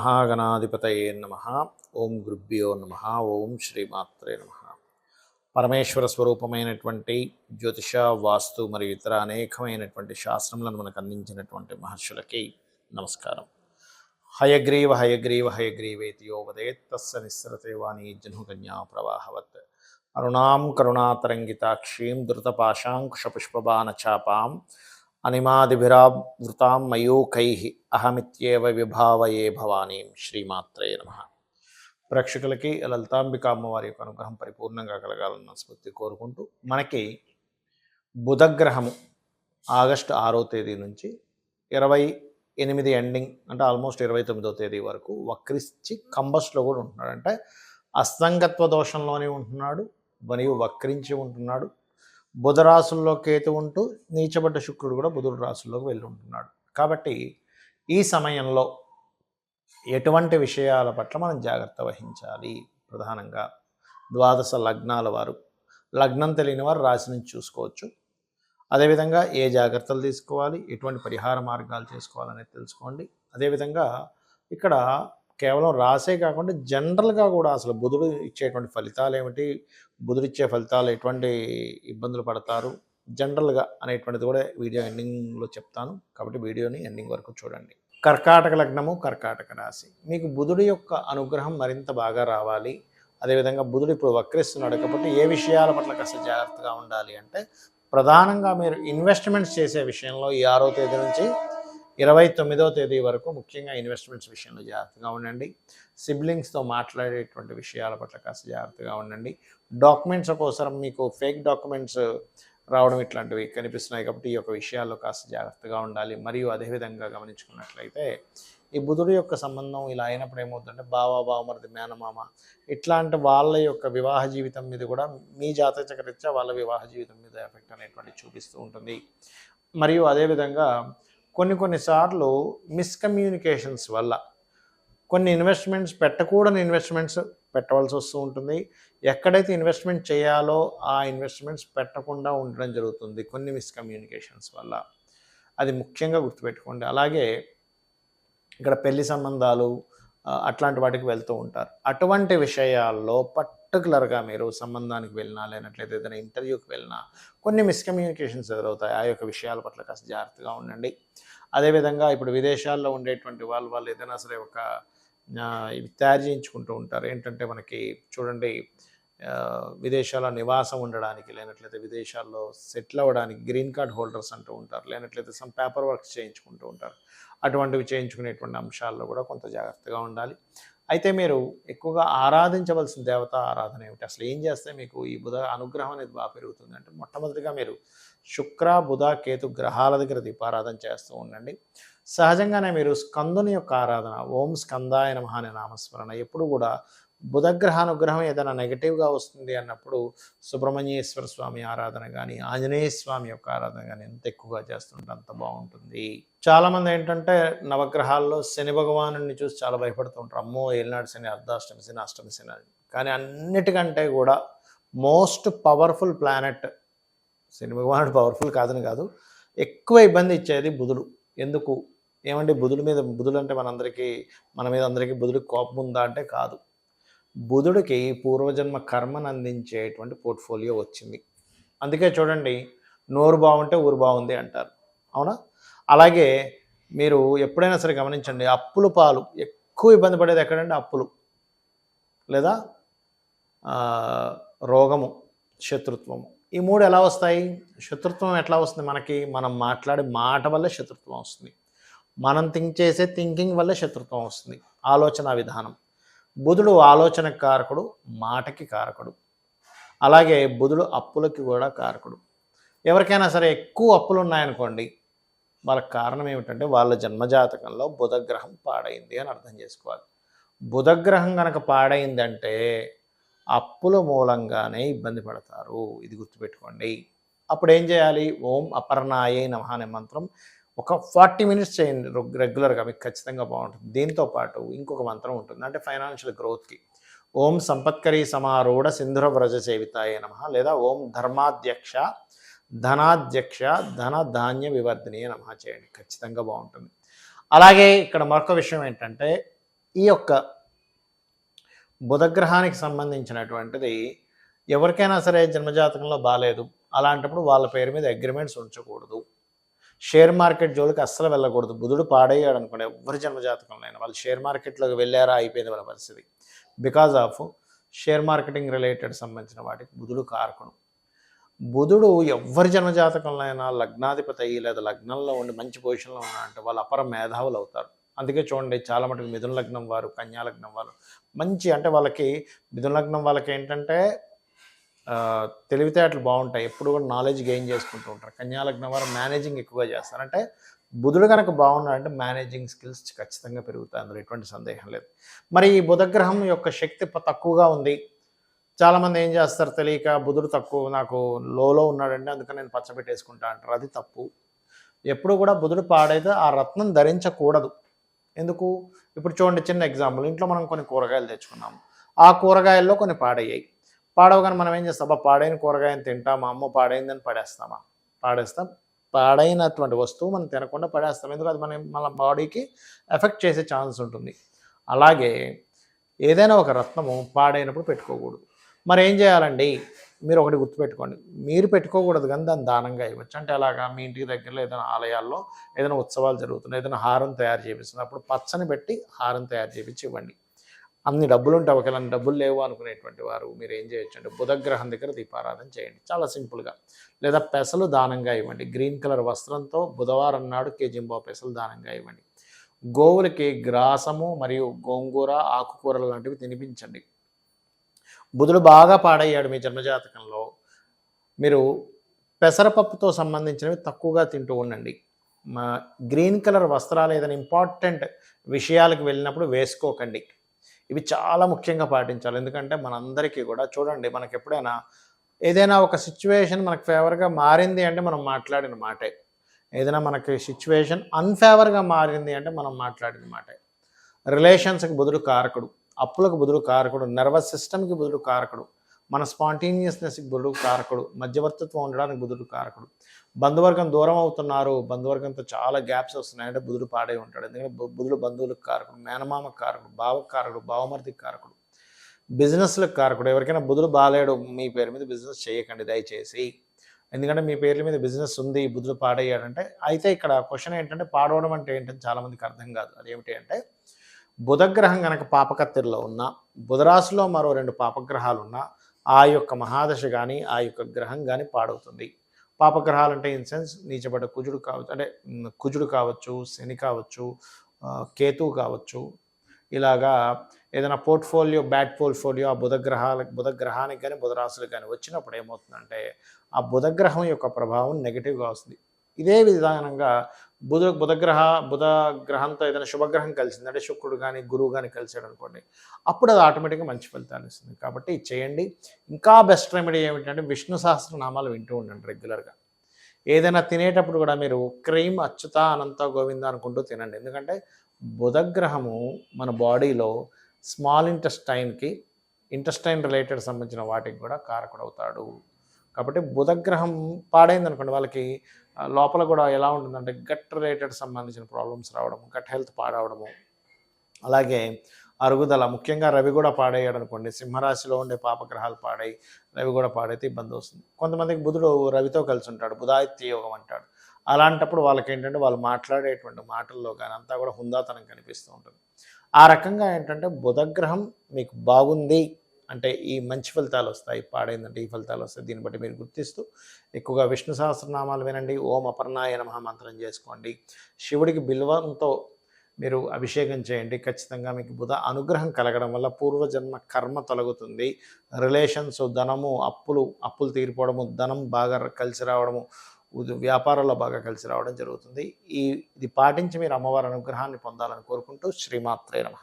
శ్రీమహాగణాధిపతయే నమః. ఓం గురుభ్యో నమః. ఓం శ్రీమాత్రే నమః. పరమేశ్వర స్వరూపమైనటువంటి జ్యోతిష, వాస్తు మరియు ఇతర అనేకమైనటువంటి శాస్త్రములను మనకు అందించినటువంటి మహర్షులకి నమస్కారం. హయగ్రీవ హయగ్రీవ హయగ్రీవేతి యో వదేత్ తస్య నిస్సరతే వాణీ జహ్నుకన్యా ప్రవాహవత్. అరుణాం కరుణాతరంగితాక్షీం ధృతపాశాంకుశపుష్పబాణచాపాం అనిమాదిభిరావృతాం మయూఖైః అహమిత్యేవ విభావయే భవానీం. శ్రీమాత్రే నమః. ప్రేక్షకులకి లలితాంబిక అమ్మవారి యొక్క అనుగ్రహం పరిపూర్ణంగా కలగాలన్న స్ఫూర్తి కోరుకుంటూ, మనకి బుధగ్రహము ఆగస్టు 6వ తేదీ నుంచి 28 ఎండింగ్ అంటే ఆల్మోస్ట్ 29వ తేదీ వరకు వక్రించి కంబస్లో కూడా ఉంటున్నాడు. అంటే అస్తంగత్వ దోషంలోనే ఉంటున్నాడు మరియు వక్రించి ఉంటున్నాడు. బుధ రాశుల్లో కేతు ఉంటూ నీచబడ్డ శుక్రుడు కూడా బుధుడు రాశుల్లోకి వెళ్ళి ఉంటున్నాడు. కాబట్టి ఈ సమయంలో ఎటువంటి విషయాల పట్ల మనం జాగ్రత్త వహించాలి? ప్రధానంగా ద్వాదశ లగ్నాల వారు, లగ్నం తెలియని వారు రాశి నుంచి చూసుకోవచ్చు. అదేవిధంగా ఏ జాగ్రత్తలు తీసుకోవాలి, ఎటువంటి పరిహార మార్గాలు చేసుకోవాలనేది తెలుసుకోండి. అదేవిధంగా ఇక్కడ కేవలం రాసే కాకుండా జనరల్గా కూడా అసలు బుధుడు ఇచ్చేటువంటి ఫలితాలు ఏమిటి, బుధుడు ఇచ్చే ఫలితాలు ఎటువంటి ఇబ్బందులు పడతారు జనరల్గా అనేటువంటిది కూడా వీడియో ఎండింగ్లో చెప్తాను. కాబట్టి వీడియోని ఎండింగ్ వరకు చూడండి. కర్కాటక లగ్నము, కర్కాటక రాశి. మీకు బుధుడి యొక్క అనుగ్రహం మరింత బాగా రావాలి. అదేవిధంగా బుధుడు ఇప్పుడు వక్రిస్తున్నాడు కాబట్టి ఏ విషయాల పట్ల కాస్త జాగ్రత్తగా ఉండాలి అంటే, ప్రధానంగా మీరు ఇన్వెస్ట్మెంట్స్ చేసే విషయంలో ఈ 6వ తేదీ నుంచి 29వ తేదీ వరకు ముఖ్యంగా ఇన్వెస్ట్మెంట్స్ విషయంలో జాగ్రత్తగా ఉండండి. సిబ్లింగ్స్తో మాట్లాడేటువంటి విషయాల పట్ల కాస్త జాగ్రత్తగా ఉండండి. డాక్యుమెంట్స్ కోసం మీకు ఫేక్ డాక్యుమెంట్స్ రావడం ఇట్లాంటివి కనిపిస్తున్నాయి కాబట్టి ఈ యొక్క విషయాల్లో కాస్త జాగ్రత్తగా ఉండాలి. మరియు అదేవిధంగా గమనించుకున్నట్లయితే ఈ బుధుడి యొక్క సంబంధం ఇలా అయినప్పుడు ఏమవుతుందంటే బావమరిది, మేనమామ ఇట్లాంటి వాళ్ళ యొక్క వివాహ జీవితం మీద కూడా మీ జాతకరీత్యా వాళ్ళ వివాహ జీవితం మీద ఎఫెక్ట్ అనేటువంటి చూపిస్తూ ఉంటుంది. మరియు అదేవిధంగా కొన్నిసార్లు మిస్కమ్యూనికేషన్స్ వల్ల కొన్ని ఇన్వెస్ట్మెంట్స్ పెట్టకూడని ఇన్వెస్ట్మెంట్స్ పెట్టవలసి వస్తూ ఉంటుంది. ఎక్కడైతే ఇన్వెస్ట్మెంట్ చేయాలో ఆ ఇన్వెస్ట్మెంట్స్ పెట్టకుండా ఉండడం జరుగుతుంది కొన్ని మిస్కమ్యూనికేషన్స్ వల్ల. అది ముఖ్యంగా గుర్తుపెట్టుకోండి. అలాగే ఇక్కడ పెళ్లి సంబంధాలు అట్లాంటి వాటికి వెళ్తూ ఉంటారు. అటువంటి విషయాల్లో పర్టికులర్గా మీరు సంబంధానికి వెళ్ళినా లేనట్లయితే ఏదైనా ఇంటర్వ్యూకి వెళ్ళినా కొన్ని మిస్కమ్యూనికేషన్స్ ఎదురవుతాయి. ఆ యొక్క విషయాల పట్ల కాస్త జాగ్రత్తగా ఉండండి. అదేవిధంగా ఇప్పుడు విదేశాల్లో ఉండేటువంటి వాళ్ళు ఏదైనా సరే ఒక ఇవి తయారు చేయించుకుంటూ ఉంటారు. ఏంటంటే మనకి చూడండి, విదేశాల్లో నివాసం ఉండడానికి లేనట్లయితే విదేశాల్లో సెటిల్ అవ్వడానికి గ్రీన్ కార్డ్ హోల్డర్స్ అంటూ ఉంటారు. లేనట్లయితే సమ్ పేపర్ వర్క్స్ చేయించుకుంటూ ఉంటారు. అటువంటివి చేయించుకునేటువంటి అంశాల్లో కూడా కొంత జాగ్రత్తగా ఉండాలి. అయితే మీరు ఎక్కువగా ఆరాధించవలసిన దేవత ఆరాధన ఏమిటి, అసలు ఏం చేస్తే మీకు ఈ బుధ అనుగ్రహం అనేది బాగా పెరుగుతుంది అంటే, మొట్టమొదటిగా మీరు శుక్ర, బుధ, కేతు గ్రహాల దగ్గర దీపారాధన చేస్తూ ఉండండి. సహజంగానే మీరు స్కందుని యొక్క ఆరాధన, ఓం స్కందాయ నమః అనే నామస్మరణ ఎప్పుడు కూడా బుధగ్రహానుగ్రహం ఏదైనా నెగిటివ్గా వస్తుంది అన్నప్పుడు సుబ్రహ్మణ్యేశ్వర స్వామి ఆరాధన కానీ ఆంజనేయ స్వామి యొక్క ఆరాధన కానీ ఎంత ఎక్కువగా చేస్తుంటే అంత బాగుంటుంది. చాలామంది ఏంటంటే నవగ్రహాల్లో శని భగవాను చూసి చాలా భయపడుతూ ఉంటారు. అమ్మో ఏలినాడు శని, అర్ధాష్టమి శని, అష్టమి శని అని. కానీ అన్నిటికంటే కూడా మోస్ట్ పవర్ఫుల్ ప్లానెట్ శని భగవానుడు. పవర్ఫుల్ కాదని కాదు, ఎక్కువ ఇబ్బంది ఇచ్చేది బుధుడు. ఎందుకు ఏమంటే బుధుడు అంటే మన మీద అందరికీ బుధుడికి కోపం ఉందా అంటే కాదు. బుధుడికి పూర్వజన్మ కర్మను అందించేటువంటి పోర్ట్ఫోలియో వచ్చింది. అందుకే చూడండి, నోరు బాగుంటే ఊరు బాగుంది అంటారు, అవునా? అలాగే మీరు ఎప్పుడైనా సరే గమనించండి, అప్పులు పాలు ఎక్కువ ఇబ్బంది పడేది ఎక్కడంటే అప్పులు, లేదా రోగము, శత్రుత్వము. ఈ మూడు ఎలా వస్తాయి? శత్రుత్వం ఎట్లా వస్తుంది మనకి? మనం మాట్లాడే మాట వల్లే శత్రుత్వం వస్తుంది. మనం చేసే థింకింగ్ వల్లే శత్రుత్వం వస్తుంది. ఆలోచన విధానం. బుధుడు ఆలోచనకు కారకుడు, మాటకి కారకుడు. అలాగే బుధుడు అప్పులకి కూడా కారకుడు. ఎవరికైనా సరే ఎక్కువ అప్పులు ఉన్నాయనుకోండి, వాళ్ళకి కారణం ఏమిటంటే వాళ్ళ జన్మజాతకంలో బుధగ్రహం పాడైంది అని అర్థం చేసుకోవాలి. బుధగ్రహం కనుక పాడైందంటే అప్పుల మూలంగానే ఇబ్బంది పడతారు. ఇది గుర్తుపెట్టుకోండి. అప్పుడు ఏం చేయాలి? ఓం అపర్ణాయే నమః అనే మంత్రం ఒక 40 మినిట్స్ చేయండి రెగ్యులర్గా, మీకు ఖచ్చితంగా బాగుంటుంది. దీంతోపాటు ఇంకొక మంత్రం ఉంటుంది, అంటే ఫైనాన్షియల్ గ్రోత్కి. ఓం సంపత్కరీ సమారూఢ సింధుర వ్రజ సేవితాయే నమః, లేదా ఓం ధర్మాధ్యక్ష ధనాధ్యక్ష ధన ధాన్య వివర్ధిని నమః చేయండి. ఖచ్చితంగా బాగుంటుంది. అలాగే ఇక్కడ మరొక విషయం ఏంటంటే, ఈ యొక్క బుధగ్రహానికి సంబంధించినటువంటిది ఎవరికైనా సరే జన్మజాతకంలో బాలేదు, అలాంటప్పుడు వాళ్ళ పేరు మీద అగ్రిమెంట్స్ ఉంచకూడదు. షేర్ మార్కెట్ జోలికి అస్సలు వెళ్ళకూడదు. బుధుడు పాడయ్యాడు అనుకోండి, ఎవరి జన్మజాతకంలో అయినా వాళ్ళు షేర్ మార్కెట్లోకి వెళ్ళారా అయిపోయింది వాళ్ళ పరిస్థితి. Because of share marketing related సంబంధించిన వాటికి బుధుడు కారకుడు. బుధుడు ఎవరి జన్మజాతకంలో అయినా లగ్నాధిపతి అయ్యి లేదా లగ్నంలో ఉండి మంచి పొజిషన్లో ఉన్నారంటే వాళ్ళు అపర మేధావులు అవుతారు. అందుకే చూడండి చాలా మటుకు మిథున లగ్నం వారు, కన్యా లగ్నం వారు మంచి, అంటే వాళ్ళకి మిథున లగ్నం వాళ్ళకి ఏంటంటే తెలివితేటలు బాగుంటాయి, ఎప్పుడు కూడా నాలెడ్జ్ గెయిన్ చేసుకుంటూ ఉంటారు. కన్యా లగ్నం వారు మేనేజింగ్ ఎక్కువగా చేస్తారు. అంటే బుధుడు కనుక బాగున్నాడంటే మేనేజింగ్ స్కిల్స్ ఖచ్చితంగా పెరుగుతాయి, అందులో ఎటువంటి సందేహం లేదు. మరి ఈ బుధగ్రహం యొక్క శక్తి తక్కువగా ఉంది. చాలామంది ఏం చేస్తారు తెలియక, బుధుడు తక్కువ నాకు లోలో ఉన్నాడండి అందుకని నేను పచ్చబెట్టేసుకుంటా అంటారు. అది తప్పు. ఎప్పుడు కూడా బుధుడు పాడైతే ఆ రత్నం ధరించకూడదు. ఎందుకు? ఇప్పుడు చూడండి, చిన్న ఎగ్జాంపుల్, ఇంట్లో మనం కొన్ని కూరగాయలు తెచ్చుకున్నాము, ఆ కూరగాయల్లో కొన్ని పాడయ్యాయి. పాడవగానే మనం ఏం చేస్తాం, పాడైన కూరగాయని తింటామా, అమ్మో పాడైందని పడేస్తామా? పాడేస్తాం. పాడైనటువంటి వస్తువు మనం తినకుండా పడేస్తాం, ఎందుకు? అది మన బాడీకి ఎఫెక్ట్ చేసే ఛాన్స్ ఉంటుంది. అలాగే ఏదైనా ఒక రత్నము పాడైనప్పుడు పెట్టుకోకూడదు. మరి ఏం చేయాలండి? మీరు ఒకటి గుర్తుపెట్టుకోండి, మీరు పెట్టుకోకూడదు కానీ దాన్ని దానంగా ఇవ్వచ్చు. అంటే అలాగా మీ ఇంటికి దగ్గరలో ఏదైనా ఆలయాల్లో ఏదైనా ఉత్సవాలు జరుగుతున్నాయి, ఏదైనా హారం తయారు చేపిస్తుంది, అప్పుడు పచ్చని పెట్టి హారం తయారు చేపించి ఇవ్వండి. అన్ని డబ్బులు ఉంటాయి, ఒకవేళ అన్ని డబ్బులు లేవు అనుకునేటువంటి వారు మీరు ఏం చేయొచ్చు అంటే బుధగ్రహం దగ్గర దీపారాధన చేయండి, చాలా సింపుల్గా. లేదా పెసలు దానంగా ఇవ్వండి. గ్రీన్ కలర్ వస్త్రంతో బుధవారం నాడు కేజింబావు పెసలు దానంగా ఇవ్వండి. గోవులకి గ్రాసము మరియు గోంగూర, ఆకుకూరలు లాంటివి తినిపించండి. బుధుడు బాగా పాడయ్యాడు మీ జన్మజాతకంలో, మీరు పెసరపప్పుతో సంబంధించినవి తక్కువగా తింటూ ఉండండి. గ్రీన్ కలర్ వస్త్రాలు ఏదైనా ఇంపార్టెంట్ విషయాలకు వెళ్ళినప్పుడు వేసుకోకండి. ఇవి చాలా ముఖ్యంగా పాటించాలి. ఎందుకంటే మనందరికీ కూడా చూడండి, మనకి ఎప్పుడైనా ఏదైనా ఒక సిచ్యువేషన్ మనకు ఫేవర్గా మారింది అంటే మనం మాట్లాడిన మాటే, ఏదైనా మనకి సిచ్యువేషన్ అన్ఫేవర్గా మారింది అంటే మనం మాట్లాడిన మాటే. రిలేషన్స్కి బుధుడు కారకుడు, అప్పులకు బుధుడు కారకుడు, నర్వస్ సిస్టమ్కి బుధుడు కారకుడు, మన స్పాంటేనియస్నెస్కి బుధుడు కారకుడు, మధ్యవర్తిత్వం ఉండడానికి బుధుడు కారకుడు. బంధువర్గం దూరం అవుతున్నారు, బంధువర్గంతో చాలా గ్యాప్స్ వస్తున్నాయంటే బుధుడు పాడై ఉంటాడు. ఎందుకంటే బుధుడు బంధువులకు కారకుడు, మేనమామకు కారకుడు, బావకు కారకుడు, బావమర్దికి కారకుడు, బిజినెస్లకు కారకుడు. ఎవరికైనా బుధుడు బాలేడు, మీ పేరు మీద బిజినెస్ చేయకండి దయచేసి. ఎందుకంటే మీ పేర్ల మీద బిజినెస్ ఉంది, బుధుడు పాడయ్యాడంటే. అయితే ఇక్కడ క్వశ్చన్ ఏంటంటే పాడవడం అంటే ఏంటని చాలామందికి అర్థం కాదు. అదేమిటి అంటే బుధగ్రహం కనుక పాపకత్తిరిలో ఉన్న, బుధరాశిలో మరో 2 పాపగ్రహాలు ఉన్నా ఆ యొక్క మహాదశ కానీ ఆ యొక్క గ్రహం కానీ పాడవుతుంది. పాపగ్రహాలు అంటే ఇన్ సెన్స్ నీచబడ్డ కుజుడు కావచ్చు, అంటే కుజుడు కావచ్చు, శని కావచ్చు, కేతువు కావచ్చు. ఇలాగా ఏదైనా పోర్ట్ఫోలియో, బ్యాడ్ పోర్ట్ఫోలియో ఆ బుధగ్రహానికి కానీ బుధరాశులకు కానీ వచ్చినప్పుడు ఏమవుతుందంటే ఆ బుధగ్రహం యొక్క ప్రభావం నెగిటివ్గా వస్తుంది. ఇదే విధానంగా బుధ గ్రహంతో ఏదైనా శుభగ్రహం కలిసింది అంటే శుక్రుడు కానీ గురువు కానీ కలిసాడు అనుకోండి, అప్పుడు అది ఆటోమేటిక్గా మంచి ఫలితాలు ఇస్తుంది. కాబట్టి చేయండి. ఇంకా బెస్ట్ రెమెడీ ఏమిటంటే విష్ణు సహస్రనామాలు వింటూ ఉండండి రెగ్యులర్గా. ఏదైనా తినేటప్పుడు కూడా మీరు క్రీమ్ అచ్యుత అనంత గోవింద అనుకుంటూ తినండి. ఎందుకంటే బుధగ్రహము మన బాడీలో స్మాల్ ఇంటెస్టైన్ రిలేటెడ్ సంబంధించిన వాటికి కూడా కారకుడవుతాడు. కాబట్టి బుధగ్రహం పాడైంది అనుకోండి, వాళ్ళకి లోపల కూడా ఎలా ఉంటుందంటే గట్ రిలేటెడ్ సంబంధించిన ప్రాబ్లమ్స్ రావడము, గట్ హెల్త్ పాడవడము, అలాగే అరుగుదల, ముఖ్యంగా రవి కూడా పాడయ్యాడు అనుకోండి, సింహరాశిలో ఉండే పాపగ్రహాలు పాడై రవి కూడా పాడైతే ఇబ్బంది వస్తుంది. కొంతమందికి బుధుడు రవితో కలిసి ఉంటాడు, బుధాదిత్య యోగం అంటాడు. అలాంటప్పుడు వాళ్ళకి ఏంటంటే వాళ్ళు మాట్లాడేటువంటి మాటల్లో కానీ అంతా కూడా హుందాతనం కనిపిస్తూ ఉంటుంది. ఆ రకంగా ఏంటంటే బుధగ్రహం మీకు బాగుంది అంటే ఈ మంచి ఫలితాలు వస్తాయి, పాడైందంటే ఈ ఫలితాలు వస్తాయి. దీన్ని బట్టి మీరు గుర్తిస్తూ ఎక్కువగా విష్ణు సహస్రనామాలు వినండి, ఓం అపర్ణాయ నమః మంత్రం చేసుకోండి, శివుడికి బిల్వంతో మీరు అభిషేకం చేయండి. ఖచ్చితంగా మీకు బుధ అనుగ్రహం కలగడం వల్ల పూర్వజన్మ కర్మ తొలగుతుంది. రిలేషన్స్, ధనము, అప్పులు తీరిపోవడము, ధనం బాగా కలిసి రావడము, వ్యాపారాల్లో బాగా కలిసి రావడం జరుగుతుంది. ఇది పాటించి మీరు అమ్మవారి అనుగ్రహాన్ని పొందాలని కోరుకుంటూ శ్రీమాత్రే నమః.